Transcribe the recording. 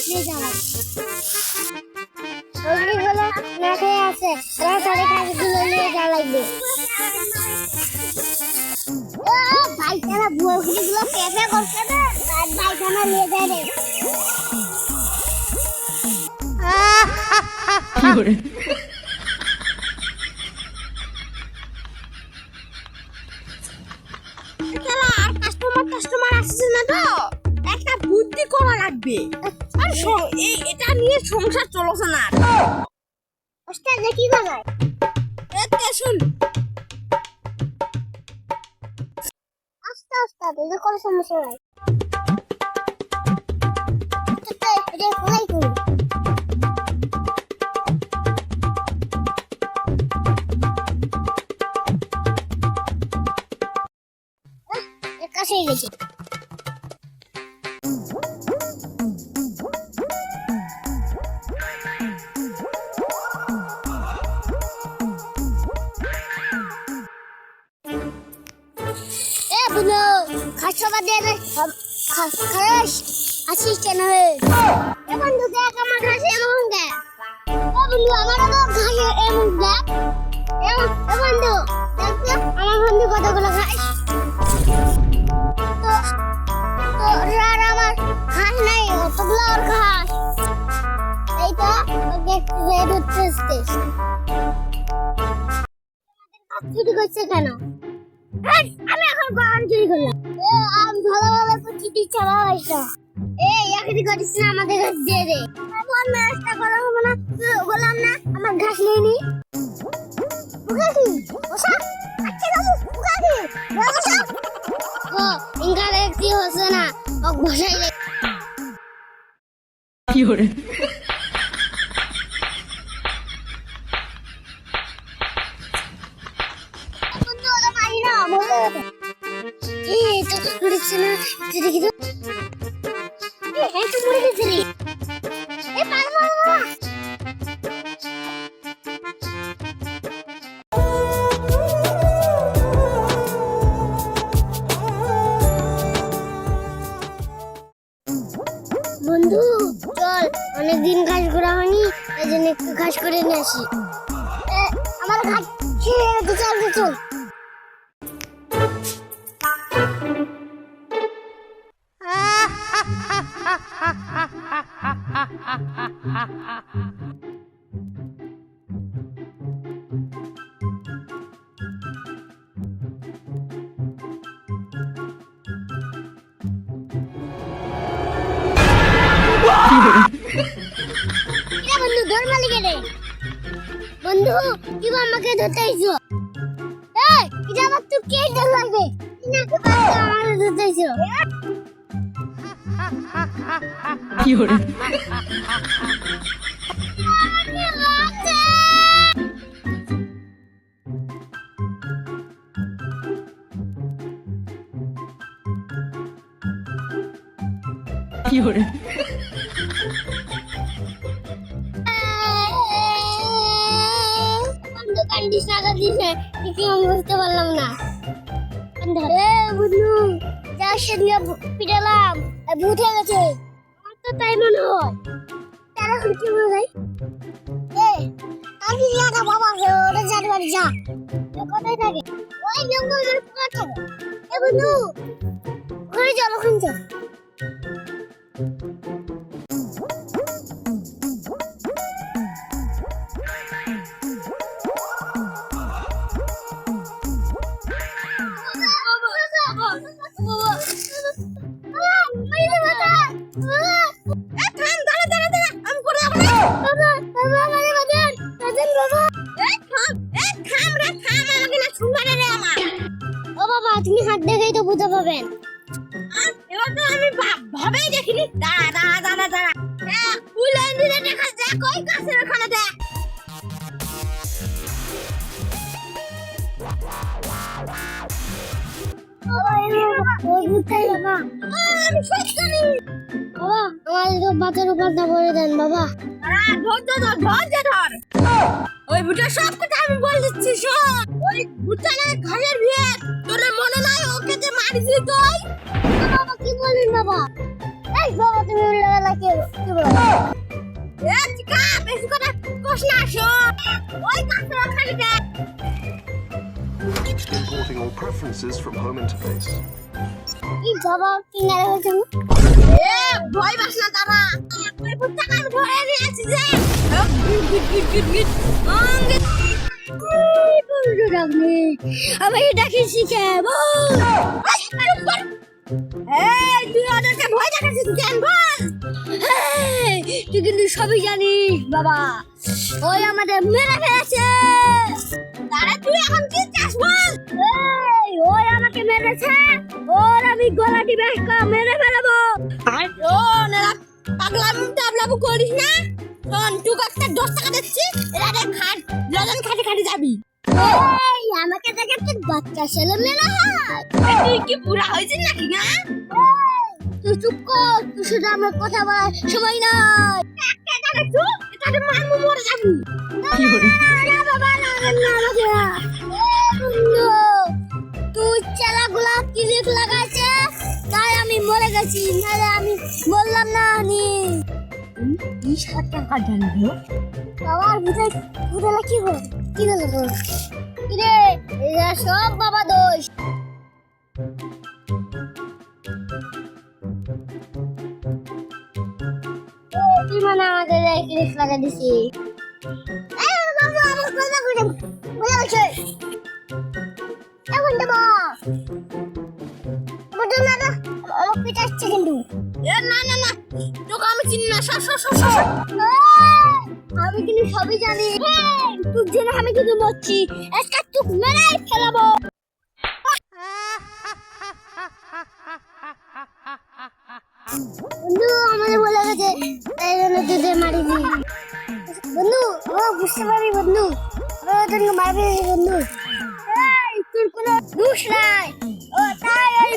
নিয়ে যাওয়া মুরগিগুলো না খেয়ে আছে, তাড়াতাড়ি ঘাসগুলো নিয়ে যাওয়া লাগবে। ভাইখানা মুরগিগুলো পেঁপে করছে না, ভাইখানা নিয়ে যায় রে। আর কাস্টমার আসছে না তো, একটা বুদ্ধি করা লাগবে। আর এটা নিয়ে সংসার চলছে না। ওস্তাদ কি বানায়? এতে শুন, আস্তে আস্তে এটা কোনো সমস্যা নাই। এটা খোলাই করুন। কাছে গেছে। বন্ধু খাসবা দিয়ে খাস আসিস কেন হে? এ বন্ধু দেখ আমার ঘাস এমন দেখ। ও বন্ধু আমারও তো ঘাস এমন দেখ। এ বন্ধু দেখ তো আমার বন্ধু কতগুলো ঘাস। তো আর আমার ঘাস নাই, কতগুলো আর ঘাস। এই তো দেখতে বের হচ্ছে। চুরি করছে কেন? আমি এখন গান চুরি করলাম। আমি ভালো ভালো চুরি চালাইছ। একই করিস না, আমাদের ঘাস দিয়ে দে। একটা কথা বলবো না, বললাম না আমার ঘাস নিয়ে নি। কি হচ্ছে না বসাই কি করে বন্ধু চল, অনেকদিন ঘাস করা হয়নি, এই জন্য একটু ঘাস করে নিয়ে আসি। আমার ঘাস খেয়ে চল চল। বন্ধু ধর মালিকে রে। বন্ধু কি আমাকে ধরতে আইছো? এটা আবার তুই কে ধর লাগবে? আমাকে ধরতে আইছো। কি করে কি করে কান্দিস না কি আমি বুঝতে পারলাম না। বন্ধু যার সঙ্গে পিটালাম ভূত হয়ে গেছে, আমার তো তাই মনে হয়। তারা কি মনে হয়? আমি জানা বাবা ওরা জানি বাড়ি যা কোথায় থাকে, ওই জঙ্গলের পোকা থাকে। বন্ধু ঘরে চল, ওখানে চল। তুমি হাত দেখেই তো বুঝতে পাবেন। এবার তো আমি ভাবেই দেখিনি। দাঁড়া ওই লাইন দিয়ে দেখা যায়, কই গাছের ওখানে দেখ। ওই ভূতটাই বাবা। আমি সত্যি জানি বাবা, আমার বাতের উপর না বলে দেন বাবা। ধৈর্য ধর। ওই ভূতটা সব কথা আমি বলে দিচ্ছি, শোন। ওই ভূতটা না ঘরের ভিতর, তোর মনে নাই ওকে যে মারিছিস তুই? বাবা কি বলেন বাবা? এই বাবা তুমি উল্টাপাল্টা কি বলো এ চিকা বেশি কথা কস না শোন ওই কাঁচা খালি দেখ Importing all preferences from home interface. এই বাবা কি না হয়েছে এ ভয় পাস না তারা ওই পুত্তাকে আমি ধরে নিয়ে আসি যে গিট অঙ্গে আমি ডাকি শিখাবো এই তুই ওদেরকে ভয় দেখাচ্ছিস কেন বল তুই কিন্তু সবই জানিস বাবা ওই আমাদের মেরে ফেলেছে তারে তুই এখন কি চাস বল ওই আমাকে মেরেছে ওর আমি গলা টিপে মেরে ফেলবো আর ও নেলা পাগলামি টাবলাবু করিস না শোন তুই একটা 10 টাকা দিচ্ছি এটা খাট লজন খাটে খাটে যাবি এই আমাকে দেখে তুই বাচ্চা ছেলে মেয়ে হয় তুই কি পুরা হয়েছিস নাকি না তুই চুপ কর তুই শুধু আমার কথা বলার সময় নাই এটা দেখছো এটা মারমু মরে যাবি কি hore না বাবা না আমাকে বন্ধু তুই চালাগুলা ক্লিক লাগাইছে তাই আমি মরে গেছি নাহলে আমি বললাম না নি 20,000 টাকা জানবো বাবার বুঝালে কি হলো কি হলো তোর কি রে এরা সব বাবা দোষ তুই মানে আমাদের ক্লিক লাগাই দিছি বাবা আমার কথা বলে বলছে এখন দেবো বুঝুন না আমার পিঠা আসছে কিন্তু এ না না না তোকে আমি চিনি না সর আমি কিন্তু সবই জানি তুই জেনে আমি কিন্তু মরছি আজকে তুই মেরেই ফেলাবো বন্ধু আমাদের বলে গেছে তাই জন্য দুধে মারিনি বন্ধু ও বুঝতে পারি বন্ধু ও তোকে মারবে বন্ধু এই তোর কোনো দোষ নাই ও তাই আমি